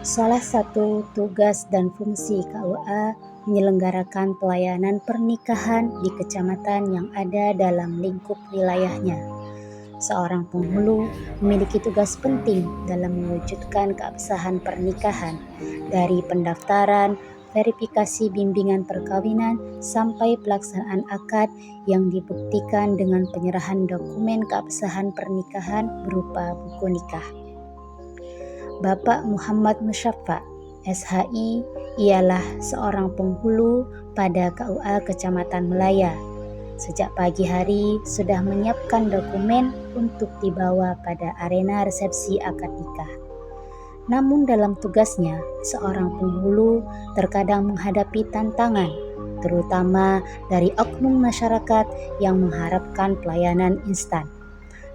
Salah satu tugas dan fungsi KUA menyelenggarakan pelayanan pernikahan di kecamatan yang ada dalam lingkup wilayahnya. Seorang penghulu memiliki tugas penting dalam mewujudkan keabsahan pernikahan, dari pendaftaran, verifikasi bimbingan perkawinan, sampai pelaksanaan akad yang dibuktikan dengan penyerahan dokumen keabsahan pernikahan berupa buku nikah. Bapak Muhammad Musyaffa, SHI, ialah seorang penghulu pada KUA Kecamatan Melaya. Sejak pagi hari sudah menyiapkan dokumen untuk dibawa pada arena resepsi akad nikah. Namun dalam tugasnya, seorang penghulu terkadang menghadapi tantangan, terutama dari oknum masyarakat yang mengharapkan pelayanan instan,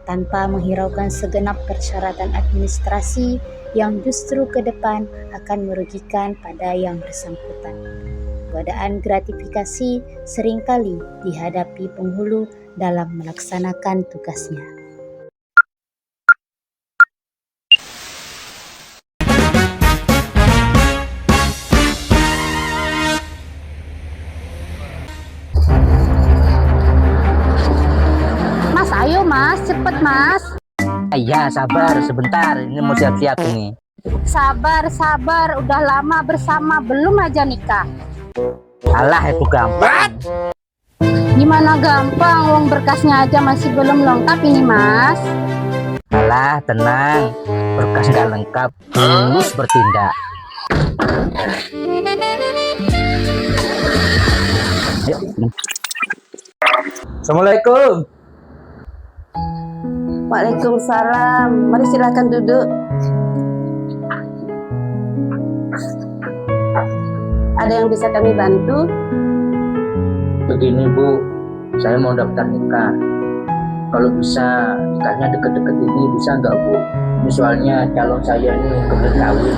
tanpa menghiraukan segenap persyaratan administrasi yang justru ke depan akan merugikan pada yang bersangkutan. Godaan gratifikasi seringkali dihadapi penghulu dalam melaksanakan tugasnya. Mas, ayo mas, cepet mas. Iya, sabar sebentar, ini mau siap-siap nih. Sabar, udah lama bersama, belum aja nikah. Alah, itu gampang. Gimana gampang, uang berkasnya aja masih belum lengkap ini mas. Alah, tenang, berkas nggak lengkap, lulus bertindak. Ayo. Assalamualaikum. Waalaikumsalam, mari silakan duduk. Ada yang bisa kami bantu? Begini Bu, saya mau daftar nikah. Kalau bisa nikahnya deket-deket ini bisa nggak Bu? Ini soalnya calon saya ini kebelet kawin.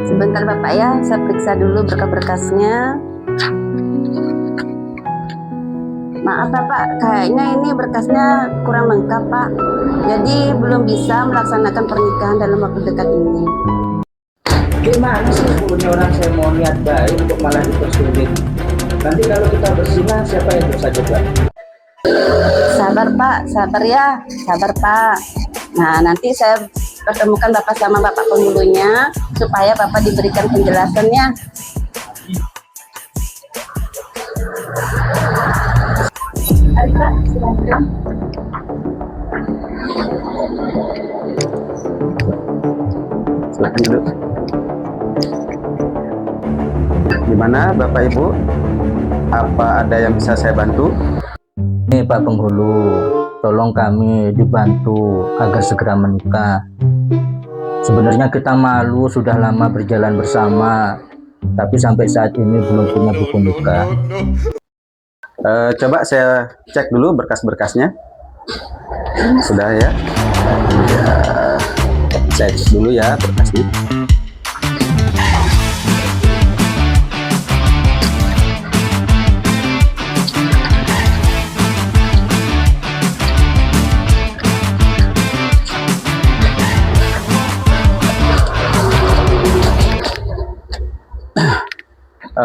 Sebentar Bapak ya, saya periksa dulu berkas-berkasnya. Maaf Bapak, kayaknya ini berkasnya kurang lengkap Pak. Jadi belum bisa melaksanakan pernikahan dalam waktu dekat ini. Gimana sih Bu, ini orang saya mau niat baik untuk malah dipersulit. Nanti kalau kita bersinah siapa yang dosa juga? Sabar Pak, sabar ya, sabar Pak. Nah nanti saya pertemukan Bapak sama Bapak penghulunya supaya Bapak diberikan penjelasannya. Mari Pak, silakan. Silakan duduk. Gimana Bapak Ibu? Apa ada yang bisa saya bantu? Nih Pak Penghulu, tolong kami dibantu agar segera menikah. Sebenarnya kita malu sudah lama berjalan bersama, tapi sampai saat ini belum punya buku nikah. Coba saya cek dulu berkas-berkasnya. Sudah ya? Saya cek dulu ya berkasnya.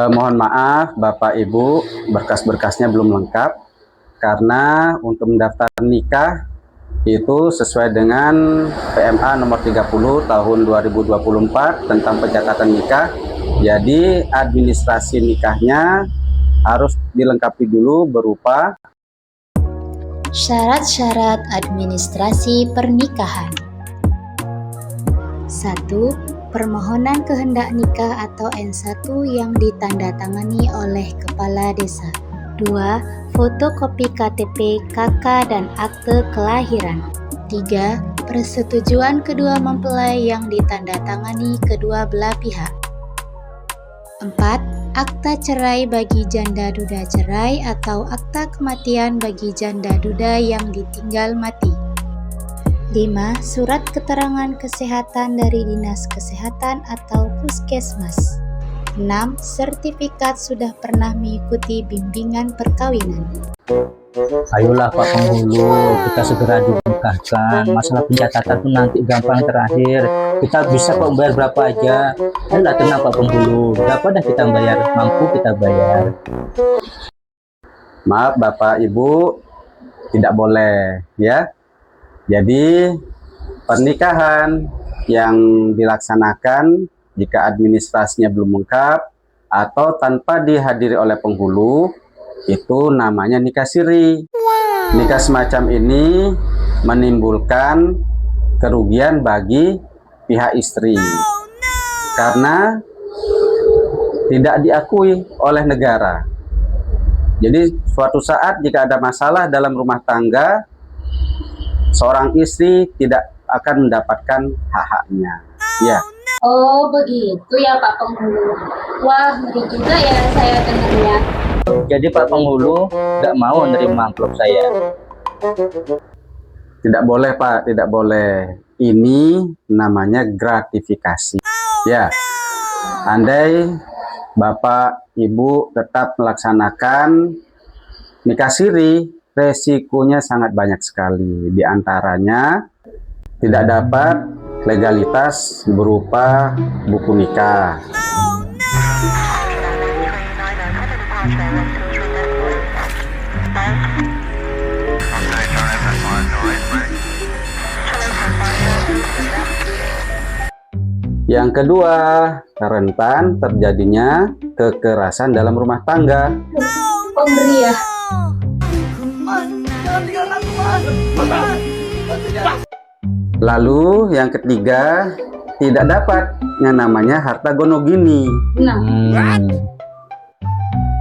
Mohon maaf Bapak Ibu, berkas-berkasnya belum lengkap karena untuk mendaftar nikah itu sesuai dengan PMA nomor 30 tahun 2024 tentang pencatatan nikah. Jadi administrasi nikahnya harus dilengkapi dulu berupa Syarat-syarat administrasi pernikahan. 1. Permohonan kehendak nikah atau N1 yang ditandatangani oleh Kepala Desa. 2. Fotokopi KTP, KK, dan akte kelahiran. 3. Persetujuan kedua mempelai yang ditandatangani kedua belah pihak. 4. Akta cerai bagi janda duda cerai atau akta kematian bagi janda duda yang ditinggal mati. 5. Surat keterangan kesehatan dari Dinas Kesehatan atau Puskesmas. 6. Sertifikat sudah pernah mengikuti bimbingan perkawinan. Ayolah Pak Penghulu, kita segera dinikah. nikahkan. Masalah pencatatan tuh nanti gampang terakhir. Kita bisa kok bayar berapa aja. Ayolah tenang Pak Penghulu. Berapa dah kita bayar? Mampu kita bayar. Maaf Bapak Ibu, tidak boleh ya. Jadi pernikahan yang dilaksanakan jika administrasinya belum lengkap atau tanpa dihadiri oleh penghulu itu namanya nikah siri. Nikah semacam ini menimbulkan kerugian bagi pihak istri karena tidak diakui oleh negara. Jadi suatu saat jika ada masalah dalam rumah tangga, seorang istri tidak akan mendapatkan hak-haknya. Ya. Oh begitu ya Pak Penghulu. Wah ngeri juga ya saya dengarnya. Jadi Pak Penghulu nggak mau menerima amplop saya. Tidak boleh Pak, tidak boleh. Ini namanya gratifikasi. Ya. Andai Bapak Ibu tetap melaksanakan nikah siri, resikonya sangat banyak sekali. Di antaranya tidak dapat legalitas berupa buku nikah. Yang kedua, rentan terjadinya kekerasan dalam rumah tangga. Oh ngeri ya. Lalu yang ketiga, tidak dapat yang namanya harta gonogini.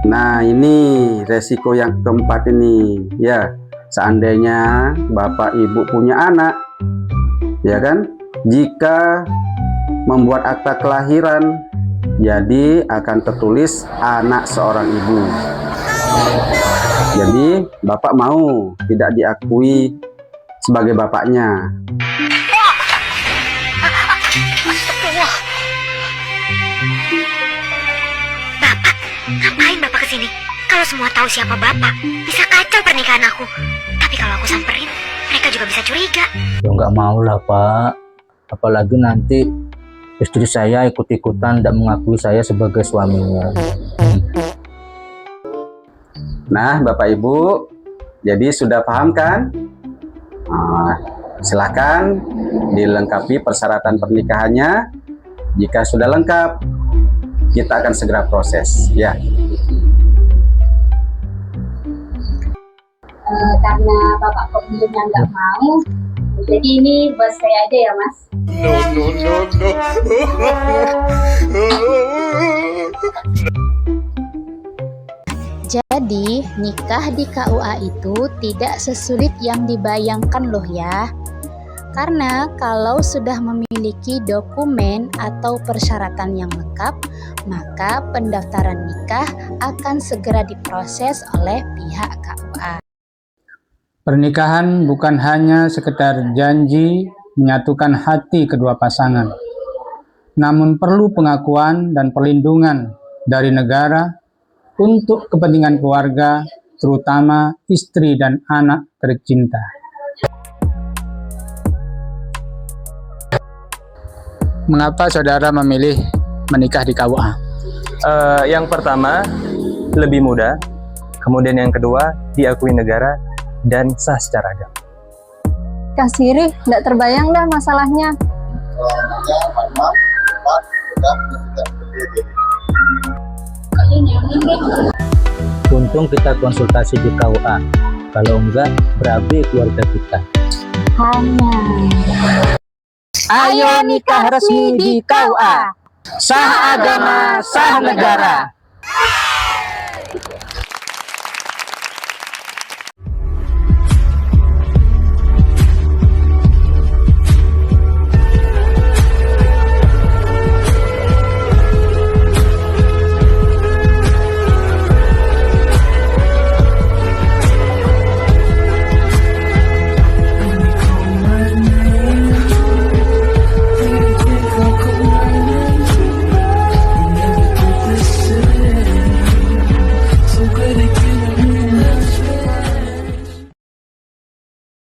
Nah ini resiko yang keempat ini ya. Seandainya Bapak Ibu punya anak, ya kan, jika membuat akta kelahiran, jadi akan tertulis anak seorang ibu. Jadi Bapak mau tidak diakui sebagai bapaknya. Ngapain Bapak kesini? Kalau semua tahu siapa Bapak, bisa kacau pernikahan aku. Tapi kalau aku samperin, mereka juga bisa curiga. Ya nggak mau lah Pak. Apalagi nanti istri saya ikut-ikutan tidak mengakui saya sebagai suaminya. Nah Bapak Ibu, jadi sudah paham kan? Silakan dilengkapi persyaratan pernikahannya. Jika sudah lengkap, kita akan segera proses ya. Karena Bapak Penghulunya nggak mau, jadi ini buat saya aja ya Mas. Jadi nikah di KUA itu tidak sesulit yang dibayangkan loh ya. Karena kalau sudah memiliki dokumen atau persyaratan yang lengkap, maka pendaftaran nikah akan segera diproses oleh pihak KUA. Pernikahan bukan hanya sekedar janji menyatukan hati kedua pasangan, namun perlu pengakuan dan perlindungan dari negara untuk kepentingan keluarga, terutama istri dan anak tercinta. Mengapa saudara memilih menikah di KUA? Yang pertama, lebih mudah. Kemudian yang kedua, diakui negara dan sah secara agama. Nikah siri, nggak terbayang dah masalahnya. Untung kita konsultasi di KUA. Kalau enggak, berabe keluarga kita. Ayo nikah resmi di KUA. Sah agama, sah negara.